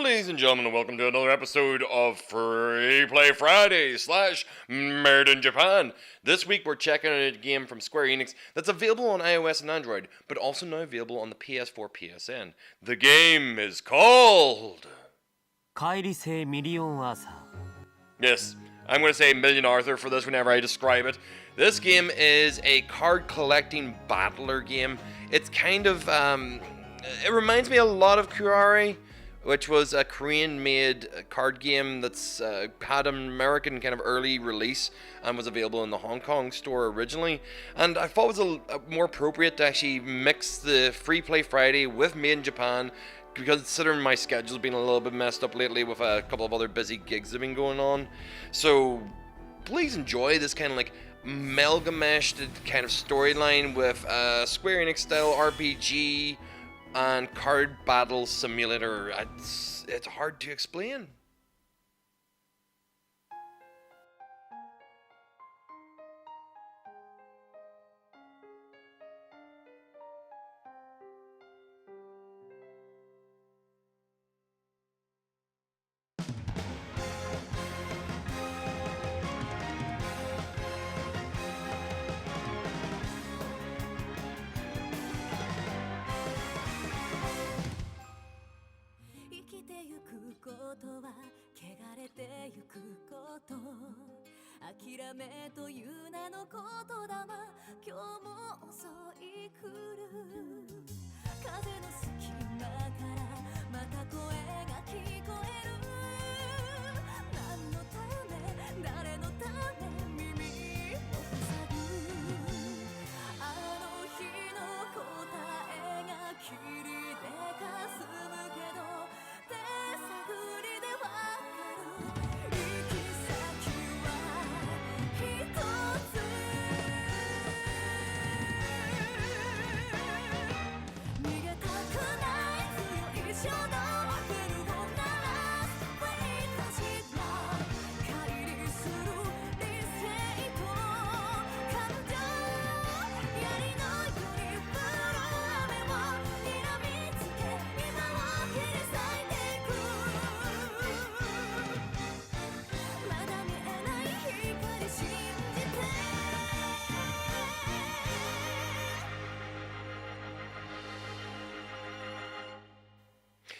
ladies and gentlemen, and welcome to another episode of Freeplay Friday / Made in Japan. This week we're checking out a game from Square Enix that's available on iOS and Android, but also now available on the Ps4 PSN. The game is called Kai-re-Sei Million Arthur. Yes, I'm going to say Million Arthur for this whenever I describe it. This game is a card collecting battler game. It's kind of, it reminds me a lot of Kai-re-Sei, which was a Korean-made card game that's had an American kind of early release and was available in the Hong Kong store originally. And I thought it was more appropriate to actually mix the Freeplay Friday with Made in Japan, because considering my schedule's been a little bit messed up lately with a couple of other busy gigs that have been going on. So please enjoy this kind of like amalgameshed kind of storyline with Square Enix style RPG and card battle simulator. It's hard to explain.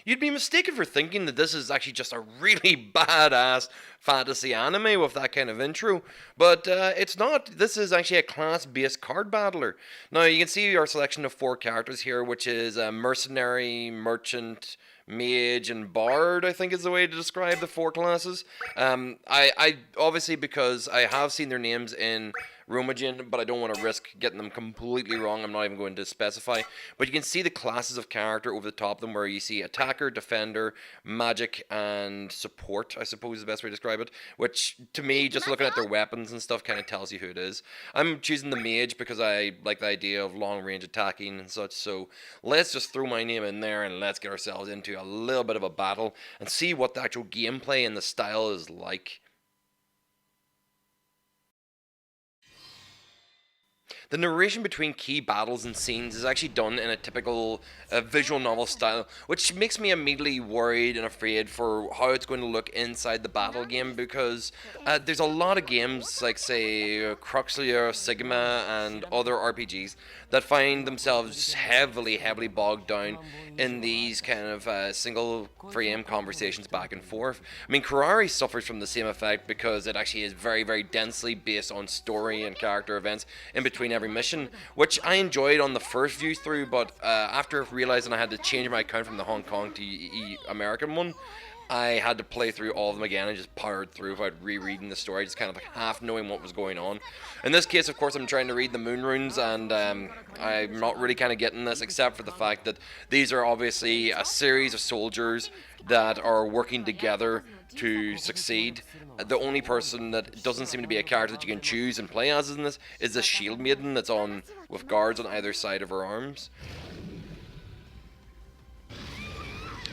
You'd be mistaken for thinking that this is actually just a really badass fantasy anime with that kind of intro, but it's not. This is actually a class-based card battler. Now, you can see our selection of 4 characters here, which is Mercenary, Merchant, Mage, and Bard, I think is the way to describe the 4 classes. I obviously, because I have seen their names in Romagen, but I don't want to risk getting them completely wrong. I'm not even going to specify. But you can see the classes of character over the top of them, where you see attacker, defender, magic, and support, I suppose is the best way to describe it. Which, to me, just looking at their weapons and stuff kind of tells you who it is. I'm choosing the mage because I like the idea of long-range attacking and such. So let's just throw my name in there and let's get ourselves into a little bit of a battle and see what the actual gameplay and the style is like. The narration between key battles and scenes is actually done in a typical visual novel style, which makes me immediately worried and afraid for how it's going to look inside the battle game, because there's a lot of games like, say, Cruxlia, Sigma, and other RPGs that find themselves heavily bogged down in these kind of single frame conversations back and forth. I mean, Kai-re-Sei suffers from the same effect because it actually is very densely based on story and character events in between every mission, which I enjoyed on the first view through, but after realizing I had to change my account from the Hong Kong to the American one, I had to play through all of them again and just powered through without rereading the story, just kind of like half knowing what was going on. In this case, of course, I'm trying to read the moon runes, and I'm not really kind of getting this, except for the fact that these are obviously a series of soldiers that are working together to succeed. The only person that doesn't seem to be a character that you can choose and play as in this is the shield maiden that's on with guards on either side of her arms.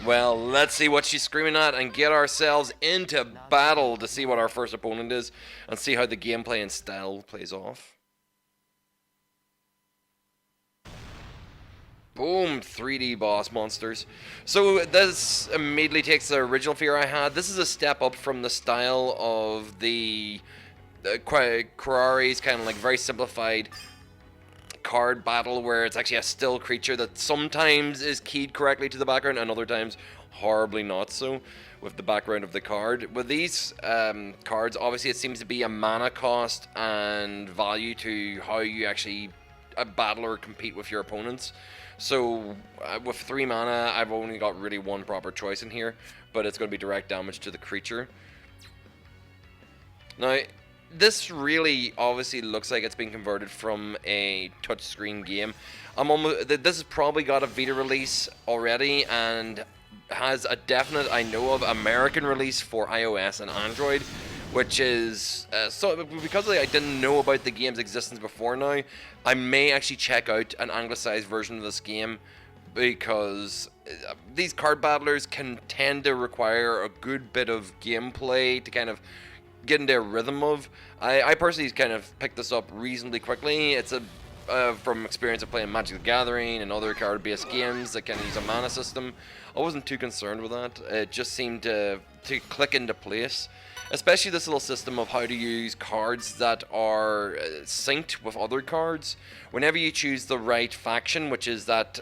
Well, let's see what she's screaming at and get ourselves into battle to see what our first opponent is and see how the gameplay and style plays off. Boom, 3D boss monsters. So this immediately takes the original fear I had. This is a step up from the style of the Kai-re-Sei's kind of like very simplified card battle, where it's actually a still creature that sometimes is keyed correctly to the background and other times horribly not so with the background of the card. With these cards, obviously it seems to be a mana cost and value to how you actually battle or compete with your opponents. So with 3 mana, I've only got really one proper choice in here, but it's going to be direct damage to the creature. Now, this really obviously looks like it's been converted from a touchscreen game. This has probably got a Vita release already and has a definite, I know of, American release for iOS and Android, which is so because I didn't know about the game's existence before now, I may actually check out an anglicized version of this game, because these card battlers can tend to require a good bit of gameplay to kind of get into a rhythm of. I personally kind of picked this up reasonably quickly. It's from experience of playing Magic the Gathering and other card-based games that kind of use a mana system. I wasn't too concerned with that. It just seemed to click into place. Especially this little system of how to use cards that are synced with other cards. Whenever you choose the right faction, which is that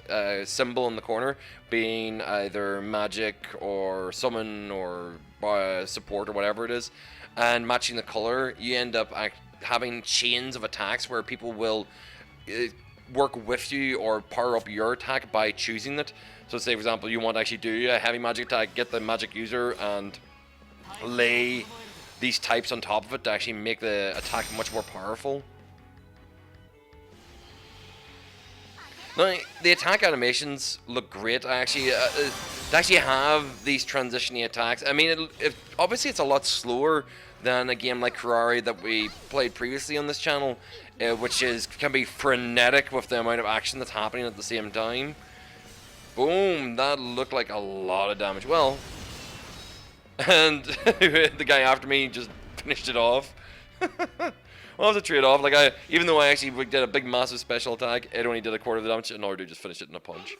symbol in the corner, being either magic or summon or support or whatever it is, and matching the color, you end up having chains of attacks where people will work with you or power up your attack by choosing it. So say for example you want to actually do a heavy magic attack, get the magic user and lay these types on top of it to actually make the attack much more powerful. Now, the attack animations look great. I actually to actually have these transitioning attacks. I mean, obviously it's a lot slower than a game like Kai-re-Sei that we played previously on this channel, which can be frenetic with the amount of action that's happening at the same time. Boom, that looked like a lot of damage. Well, and the guy after me just finished it off. Well, it was a trade-off. Like even though I actually did a big massive special attack, it only did a quarter of the damage. Another dude just finished it in a punch.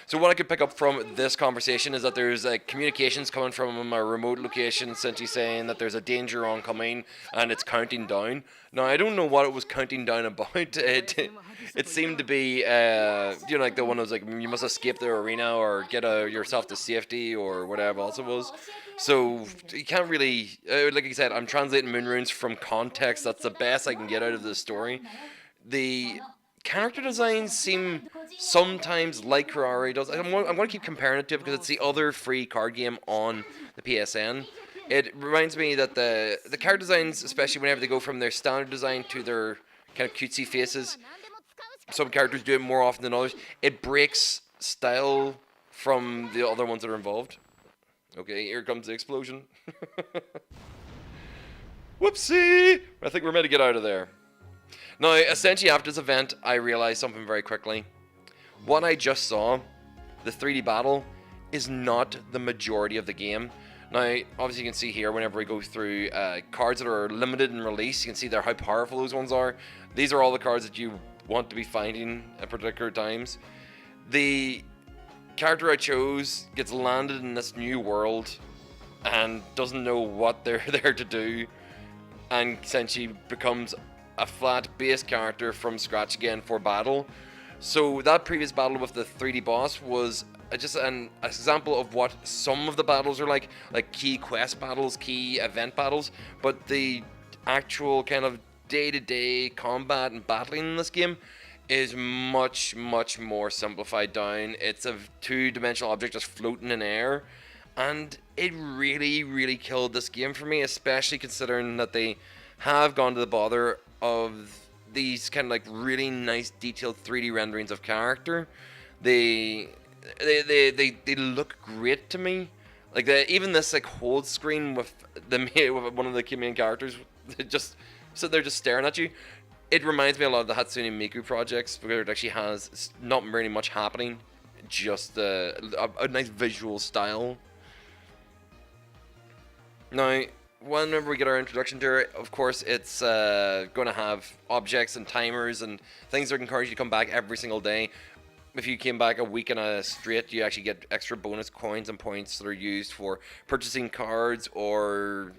So what I could pick up from this conversation is that there's communications coming from a remote location, essentially saying that there's a danger oncoming and it's counting down. Now I don't know what it was counting down about. It seemed to be like the one that was like, you must escape the arena or get yourself to safety or whatever else it was. So you can't really, like I said, I'm translating moon runes from context. That's the best I can get out of this story. The character designs seem sometimes like Kai-re-Sei does. I'm going to keep comparing it to it because it's the other free card game on the PSN. It reminds me that the character designs, especially whenever they go from their standard design to their kind of cutesy faces, some characters do it more often than others. It breaks style from the other ones that are involved. Okay, here comes the explosion. Whoopsie! I think we're meant to get out of there. Now, essentially after this event, I realized something very quickly. What I just saw, the 3D battle, is not the majority of the game. Now, obviously you can see here, whenever we go through cards that are limited in release, you can see there how powerful those ones are. These are all the cards that you want to be finding at particular times. The character I chose gets landed in this new world and doesn't know what they're there to do, and essentially becomes a flat base character from scratch again for battle. So that previous battle with the 3D boss was just an example of what some of the battles are like key quest battles, key event battles, but the actual kind of day-to-day combat and battling in this game is much more simplified down. It's a two-dimensional object just floating in air, and it really killed this game for me, especially considering that they have gone to the bother of these kind of like really nice detailed 3D renderings of character. They look great to me. Like even this like hold screen with one of the main characters just sit there just staring at you. It reminds me a lot of the Hatsune Miku projects, where it actually has not very much happening, just a nice visual style. Now, whenever we get our introduction to it, of course, it's going to have objects and timers and things that encourage you to come back every single day. If you came back a week in a straight, you actually get extra bonus coins and points that are used for purchasing cards or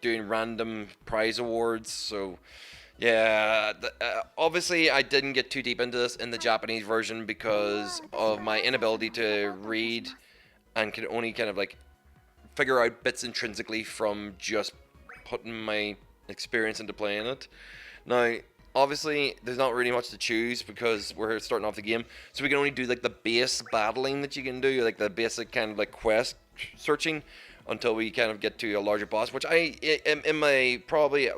doing random prize awards. So, yeah, obviously I didn't get too deep into this in the Japanese version because of my inability to read and can only kind of like figure out bits intrinsically from just putting my experience into playing it. Now, obviously, there's not really much to choose because we're starting off the game, so we can only do like the base battling that you can do, like the basic kind of like quest searching, until we kind of get to a larger boss. Which in my probably,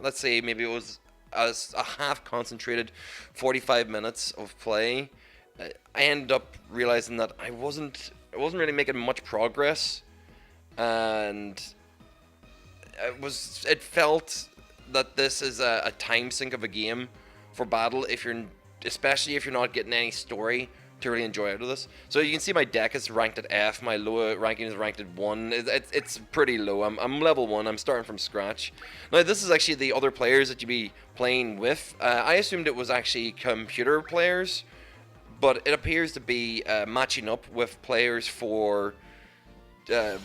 let's say maybe it was a half concentrated 45 minutes of play, I ended up realizing that I wasn't really making much progress, and it felt that this is a time sink of a game for battle, especially if you're not getting any story to really enjoy out of this. So you can see my deck is ranked at F, my lower ranking is ranked at 1. It's pretty low. I'm level 1, I'm starting from scratch. Now this is actually the other players that you'd be playing with. I assumed it was actually computer players, but it appears to be matching up with players for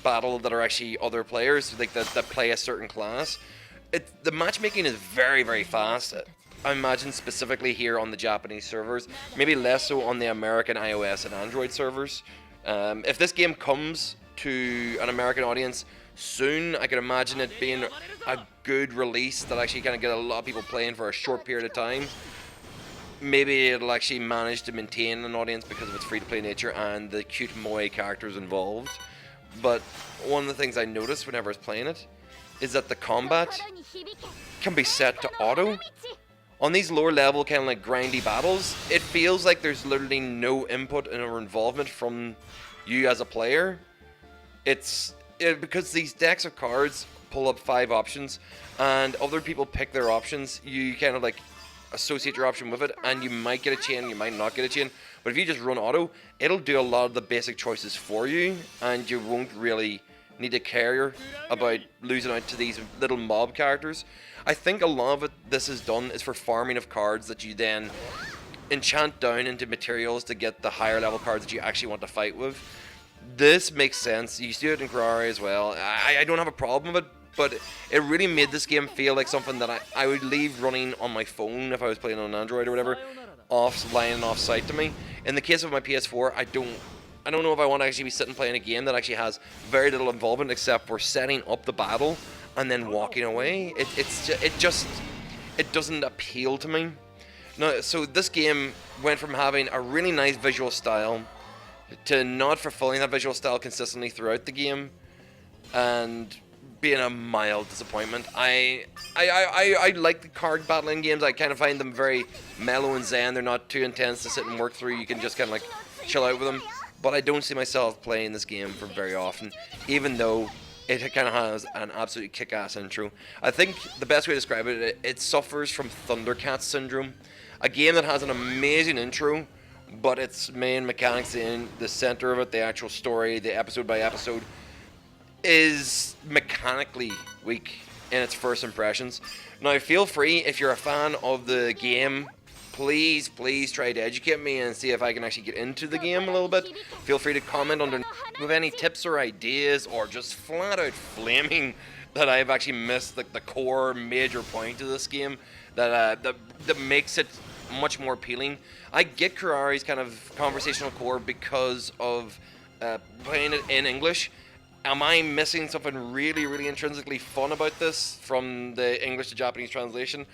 battle that are actually other players, like that play a certain class. The matchmaking is very, very fast. I imagine specifically here on the Japanese servers, maybe less so on the American iOS and Android servers. If this game comes to an American audience soon, I can imagine it being a good release that actually kind of get a lot of people playing for a short period of time. Maybe it'll actually manage to maintain an audience because of its free-to-play nature and the cute moe characters involved. But one of the things I noticed whenever I was playing it is that the combat can be set to auto. On these lower level kind of like grindy battles, it feels like there's literally no input or involvement from you as a player. Because these decks of cards pull up 5 options and other people pick their options, you kind of like associate your option with it, and you might get a chain, you might not get a chain. But if you just run auto, it'll do a lot of the basic choices for you, and you won't really need to care about losing out to these little mob characters. I think a lot of it this is done is for farming of cards that you then enchant down into materials to get the higher level cards that you actually want to fight with. This makes sense. You do it in Kai-re-Sei as well. I don't have a problem with it, but it really made this game feel like something that I would leave running on my phone if I was playing on Android or whatever, lying off sight to me. In the case of my PS4, I don't know if I want to actually be sitting playing a game that actually has very little involvement except for setting up the battle and then walking away. It doesn't appeal to me. No, so this game went from having a really nice visual style to not fulfilling that visual style consistently throughout the game, and being a mild disappointment. I like the card battling games. I kind of find them very mellow and zen. They're not too intense to sit and work through. You can just kind of like chill out with them. But I don't see myself playing this game for very often, even though it kind of has an absolutely kick-ass intro. I think the best way to describe it, it suffers from Thundercats syndrome. A game that has an amazing intro, but its main mechanics in the center of it, the actual story, the episode by episode, is mechanically weak in its first impressions. Now, feel free, if you're a fan of the game, please try to educate me and see if I can actually get into the game a little bit. Feel free to comment under with any tips or ideas, or just flat out flaming that I've actually missed the core major point of this game that makes it much more appealing. I get Kai-re-Sei's kind of conversational core because of playing it in English. Am I missing something really intrinsically fun about this from the English to Japanese translation?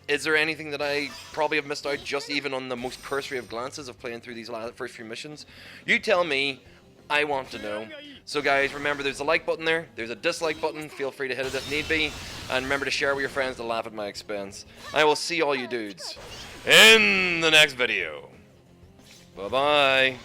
Is there anything that I probably have missed out just even on the most cursory of glances of playing through these first few missions? You tell me. I want to know. So guys, remember there's a like button there, there's a dislike button, feel free to hit it if need be, and remember to share with your friends to laugh at my expense. I will see all you dudes in the next video. Bye bye.